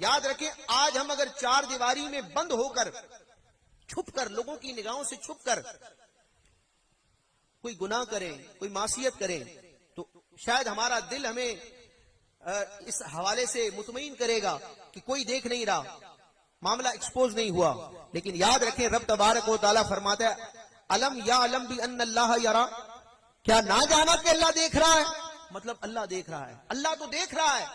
یاد رکھیں آج ہم اگر چار دیواری میں بند ہو کر چھپ کر لوگوں کی نگاہوں سے چھپ کر کوئی گناہ کریں کوئی معصیت کریں تو شاید ہمارا دل ہمیں اس حوالے سے مطمئن کرے گا کہ کوئی دیکھ نہیں رہا، معاملہ ایکسپوز نہیں ہوا. لیکن یاد رکھیں رب تبارک و تعالیٰ فرماتا ہے الم یعلم بان اللہ یرا، کیا نہ جانا کہ اللہ دیکھ رہا ہے؟ مطلب اللہ دیکھ رہا ہے، اللہ تو دیکھ رہا ہے،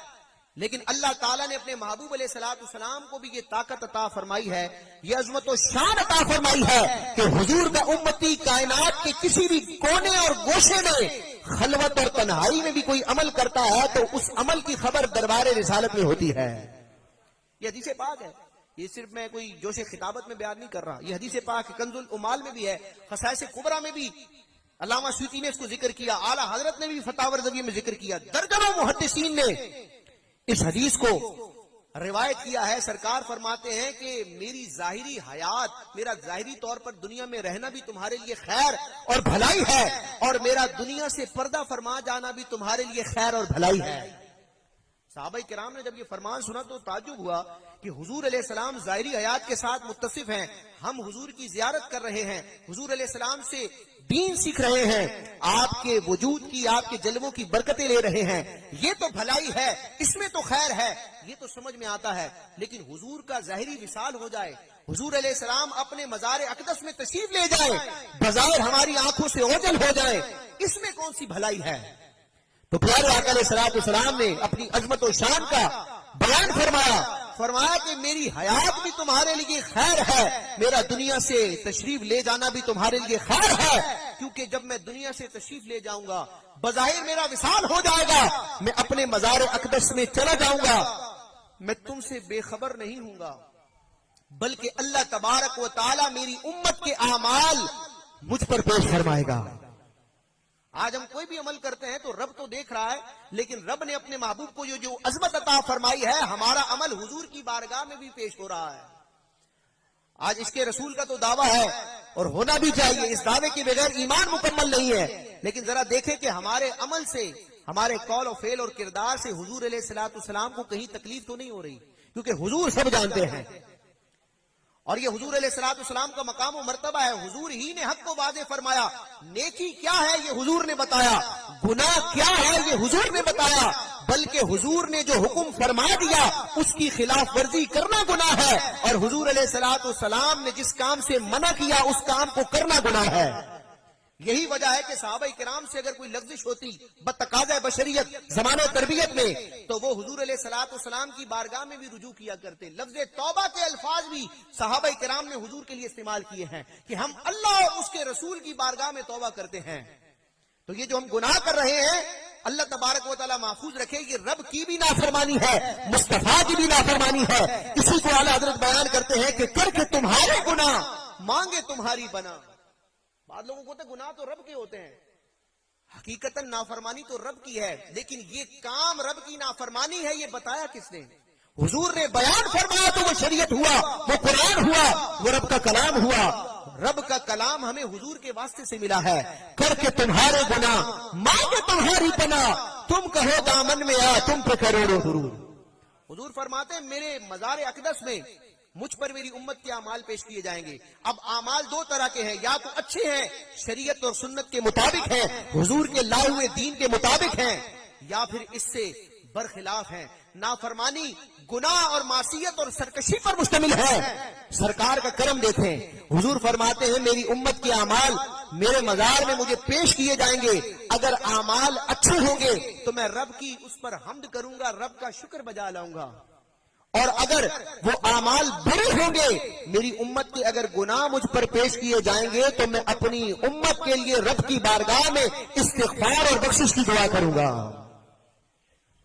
لیکن اللہ تعالیٰ نے اپنے محبوب علیہ السلام کو بھی یہ طاقت عطا فرمائی ہے، یہ عظمت و شان عطا فرمائی ہے کہ حضور کا امتی کائنات کے کسی بھی کونے اور گوشے میں خلوت اور تنہائی میں بھی کوئی عمل کرتا ہے تو اس عمل کی خبر دربار رسالت میں ہوتی ہے. یہ حدیث پاک ہے، یہ صرف میں کوئی جوش خطابت میں بیان نہیں کر رہا، یہ حدیث پاک کنز الامال میں بھی ہے، خصائص کبریٰ میں بھی علامہ سیوطی نے اس کو ذکر کیا، اعلیٰ حضرت نے بھی فتاوی رضویہ میں ذکر کیا، درجنوں محدثین نے اس حدیث کو روایت کیا ہے. سرکار فرماتے ہیں کہ میری ظاہری حیات، میرا ظاہری طور پر دنیا میں رہنا بھی تمہارے لیے خیر اور بھلائی ہے، اور میرا دنیا سے پردہ فرما جانا بھی تمہارے لیے خیر اور بھلائی ہے. صحابہ کرام نے جب یہ فرمان سنا تو تعجب ہوا کہ حضور علیہ السلام ظاہری حیات کے ساتھ متصف ہیں، ہم حضور کی زیارت کر رہے ہیں، حضور علیہ السلام سے دین سیکھ رہے ہیں، آپ کے وجود کی، آپ کے جلووں کی برکتیں لے رہے ہیں، یہ تو بھلائی ہے، اس میں تو خیر ہے، یہ تو سمجھ میں آتا ہے. لیکن حضور کا ظاہری وصال ہو جائے، حضور علیہ السلام اپنے مزار اقدس میں تشریف لے جائیں، بظاہر ہماری آنکھوں سے اوجل ہو جائیں، اس میں کون سی بھلائی ہے؟ تو پیارے آقا علیہ السلام نے اپنی عظمت و شان کا بیان فرمایا کہ میری حیات بھی تمہارے لیے خیر ہے، میرا دنیا سے تشریف لے جانا بھی تمہارے لیے خیر ہے، کیونکہ جب میں دنیا سے تشریف لے جاؤں گا بظاہر میرا وصال ہو جائے گا، میں اپنے مزار اقدس میں چلا جاؤں گا، میں تم سے بے خبر نہیں ہوں گا، بلکہ اللہ تبارک و تعالی میری امت کے اعمال مجھ پر پیش فرمائے گا. آج ہم کوئی بھی عمل کرتے ہیں تو رب تو دیکھ رہا ہے، لیکن رب نے اپنے محبوب کو جو عظمت عطا فرمائی ہے، ہمارا عمل حضور کی بارگاہ میں بھی پیش ہو رہا ہے. آج اس کے رسول کا تو دعویٰ ہے اور ہونا بھی چاہیے، اس دعوے کے بغیر ایمان مکمل نہیں ہے، لیکن ذرا دیکھیں کہ ہمارے عمل سے، ہمارے قول و فعل اور کردار سے حضور علیہ السلام کو کہیں تکلیف تو نہیں ہو رہی، کیونکہ حضور سب جانتے ہیں، اور یہ حضور علیہ السلام کا مقام و مرتبہ ہے. حضور ہی نے حق کو واضح فرمایا، نیکی کیا ہے یہ حضور نے بتایا، گناہ کیا ہے یہ حضور نے بتایا، بلکہ حضور نے جو حکم فرما دیا اس کی خلاف ورزی کرنا گناہ ہے، اور حضور علیہ السلام نے جس کام سے منع کیا اس کام کو کرنا گناہ ہے. یہی وجہ ہے کہ صحابہ کرام سے اگر کوئی لغزش ہوتی بتقاضۂ بشریت زمانہ تربیت میں تو وہ حضور علیہ السلام کی بارگاہ میں بھی رجوع کیا کرتے. لفظ توبہ کے الفاظ بھی صحابہ کرام نے حضور کے لیے استعمال کیے ہیں کہ ہم اللہ اور اس کے رسول کی بارگاہ میں توبہ کرتے ہیں. تو یہ جو ہم گناہ کر رہے ہیں اللہ تبارک و تعالیٰ محفوظ رکھے، یہ رب کی بھی نافرمانی ہے، مصطفیٰ کی بھی نافرمانی ہے. اسی کو اعلیٰ حضرت بیان کرتے ہیں کہ کر کے تمہارے گناہ مانگے تمہاری بنا. بعض لوگوں کو تو گناہ تو رب کے ہوتے ہیں، حقیقتاً نافرمانی تو رب کی ہے، لیکن یہ کام رب کی نافرمانی ہے یہ بتایا کس نے؟ حضور نے بیان فرمایا تو وہ شریعت ہوا، وہ قرآن ہوا، وہ رب کا کلام ہوا. رب کا کلام ہمیں حضور کے واسطے سے ملا ہے. کر کے تمہارے گناہ مانگے تمہاری پناہ، تم کہو دامن میں آ تم پہ کروڑوں درود. حضور فرماتے ہیں میرے مزار اقدس میں مجھ پر میری امت کے اعمال پیش کیے جائیں گے. اب اعمال دو طرح کے ہیں، یا تو اچھے ہیں شریعت اور سنت کے مطابق ہیں، حضور کے لائے ہوئے دین کے مطابق ہیں، یا پھر اس سے برخلاف ہیں، نافرمانی، گناہ اور معصیت اور سرکشی پر مشتمل ہے. سرکار کا کرم دیکھیں، حضور فرماتے ہیں میری امت کے اعمال میرے مزار میں مجھے پیش کیے جائیں گے. اگر اعمال اچھے ہوں گے تو میں رب کی اس پر حمد کروں گا، رب کا شکر بجا لاؤں گا، اور اگر وہ اعمال برے ہوں گے، میری امت کے اگر گناہ مجھ پر پیش کیے جائیں گے تو میں اپنی امت کے لیے رب کی بارگاہ میں استغفار اور بخشش کی دعا کروں گا.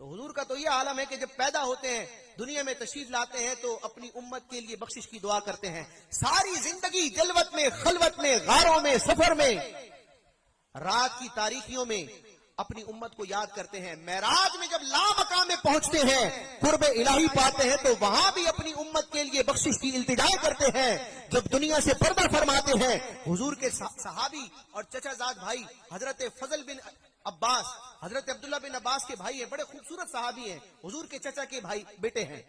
تو حضور کا تو یہ عالم ہے کہ جب پیدا ہوتے ہیں دنیا میں تشریف لاتے ہیں تو اپنی امت کے لیے بخشش کی دعا کرتے ہیں. ساری زندگی جلوت میں، خلوت میں، غاروں میں، سفر میں، رات کی تاریکیوں میں اپنی امت کو یاد کرتے ہیں. معراج میں جب لامقام میں پہنچتے ہیں، قرب الہی پاتے ہیں، تو وہاں بھی اپنی امت کے لیے بخشش کی التجا کرتے ہیں. جب دنیا سے پردہ فرماتے ہیں، حضور کے صحابی اور چچا زاد بھائی حضرت فضل بن عباس، حضرت عبداللہ بن عباس کے بھائی ہیں، بڑے خوبصورت صحابی ہیں، حضور کے چچا کے بھائی بیٹے ہیں.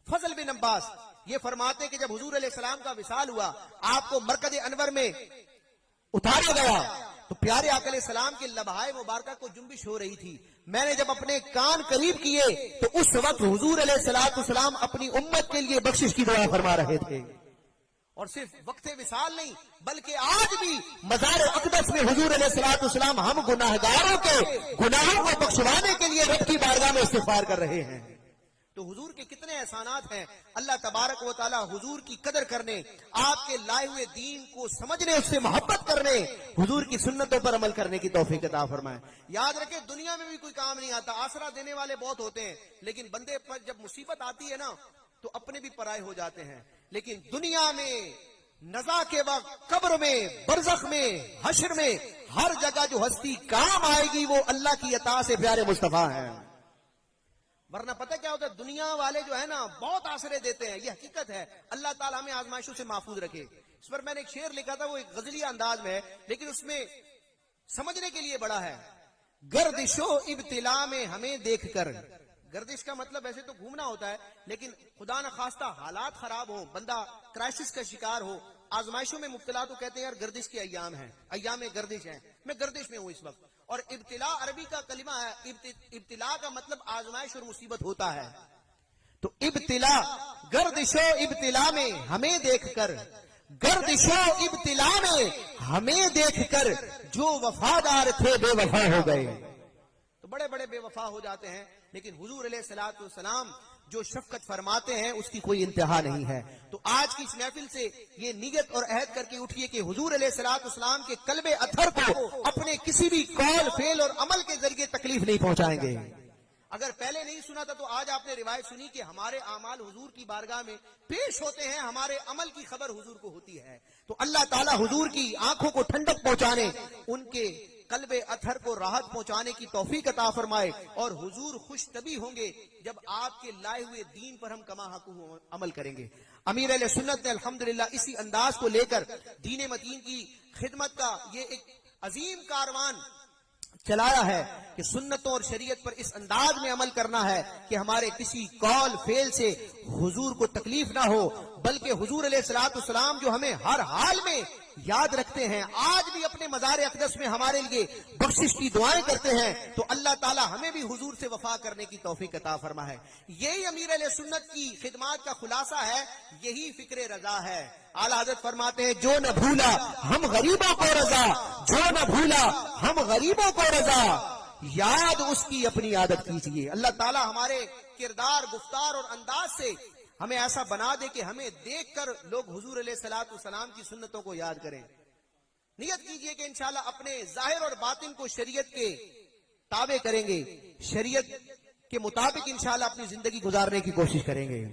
فضل بن عباس یہ فرماتے ہیں کہ جب حضور علیہ السلام کا وصال ہوا، آپ کو مرکز انور میں اتارا گیا تو پیارے آقا علیہ السلام کے لبہائے مبارکہ کو جنبش ہو رہی تھی. میں نے جب اپنے کان قریب کیے تو اس وقت حضور علیہ السلام اپنی امت کے لیے بخشش کی دعا فرما رہے تھے. اور صرف وقت وصال نہیں بلکہ آج بھی مزار اقدس میں حضور علیہ السلام ہم گناہگاروں کے گناہوں کو بخشوانے کے لیے رب کی بارگاہ میں استغفار کر رہے ہیں. تو حضور کے کتنے احسانات ہیں. اللہ تبارک و تعالی حضور کی قدر کرنے، آپ کے لائے ہوئے دین کو سمجھنے، اس سے محبت کرنے، حضور کی سنتوں پر عمل کرنے کی توفیق عطا فرمائے. یاد رکھیں دنیا میں بھی کوئی کام نہیں آتا، آسرا دینے والے بہت ہوتے ہیں، لیکن بندے پر جب مصیبت آتی ہے نا تو اپنے بھی پرائے ہو جاتے ہیں. لیکن دنیا میں نزا کے وقت، قبر میں، برزخ میں، حشر میں، ہر جگہ جو ہستی کام آئے گی وہ اللہ کی عطا سے پیارے مصطفیٰ ہیں. ورنہ پتہ کیا ہوتا ہے، دنیا والے جو ہے نا بہت آسرے دیتے ہیں، یہ حقیقت ہے. اللہ تعالیٰ ہمیں آزمائشوں سے محفوظ رکھے. اس پر میں نے ایک شعر لکھا تھا، وہ ایک غزلیہ انداز میں ہے لیکن اس میں سمجھنے کے لیے بڑا ہے. گردش و ابتلا میں ہمیں دیکھ کر، گردش کا مطلب ویسے تو گھومنا ہوتا ہے، لیکن خدا نہ خواستہ حالات خراب ہوں، بندہ کرائسس کا شکار ہو، آزمائشوں میں مبتلا، تو کہتے ہیں یار گردش کے ایام ہیں، ایام گردش ہیں. میں گردش میں ہوں اس وقت. اور ابتلا عربی کا کلمہ ہے، ابتلا کا مطلب آزمائش اور مصیبت ہوتا ہے. تو ابتلا، گردش و ابتلا میں ہمیں دیکھ کر، گردش و ابتلا میں ہمیں دیکھ کر جو وفادار تھے بے وفا ہو گئے. تو بڑے بڑے بے وفا ہو جاتے ہیں، لیکن حضور علیہ السلام جو شفقت فرماتے ہیں اس کی کوئی انتہا نہیں ہے. تو آج کی اس محفل سے یہ نیت اور عہد کر کے اٹھیے کہ حضور علیہ السلام کے قلب اطہر کو اپنے کسی بھی قول، فعل اور عمل کے ذریعے تکلیف نہیں پہنچائیں گے. اگر پہلے نہیں سنا تھا تو آج آپ نے روایت سنی کہ ہمارے اعمال حضور کی بارگاہ میں پیش ہوتے ہیں، ہمارے عمل کی خبر حضور کو ہوتی ہے. تو اللہ تعالیٰ حضور کی آنکھوں کو ٹھنڈک پہنچانے، ان کے قلب اطہر کو راحت پہنچانے کی توفیق عطا فرمائے. اور حضور خوش تبھی ہوں گے جب آپ کے لائے ہوئے دین پر ہم کما حق عمل کریں گے. امیر اہل سنت نے الحمدللہ اسی انداز کو لے کر دین متین کی خدمت کا یہ ایک عظیم کاروان چلایا ہے کہ سنتوں اور شریعت پر اس انداز میں عمل کرنا ہے کہ ہمارے کسی قول فعل سے حضور کو تکلیف نہ ہو، بلکہ حضور علیہ السلام جو ہمیں ہر حال میں یاد رکھتے ہیں، آج بھی اپنے مزار اقدس میں ہمارے لیے بخشش کی دعائیں کرتے ہیں. تو اللہ تعالی ہمیں بھی حضور سے وفا کرنے کی توفیق عطا فرما ہے. یہی امیر علیہ سنت کی خدمات کا خلاصہ ہے، یہی فکر رضا ہے. اعلیٰ حضرت فرماتے ہیں جو نہ بھولا ہم غریبوں کو رضا، جو نہ بھولا ہم غریبوں کو رضا، یاد اس کی اپنی عادت کیجیے. اللہ تعالی ہمارے کردار، گفتار اور انداز سے ہمیں ایسا بنا دے کہ ہمیں دیکھ کر لوگ حضور علیہ السلام کی سنتوں کو یاد کریں. نیت کیجئے کہ انشاءاللہ اپنے ظاہر اور باطن کو شریعت کے تابع کریں گے، شریعت کے مطابق انشاءاللہ اپنی زندگی گزارنے کی کوشش کریں گے.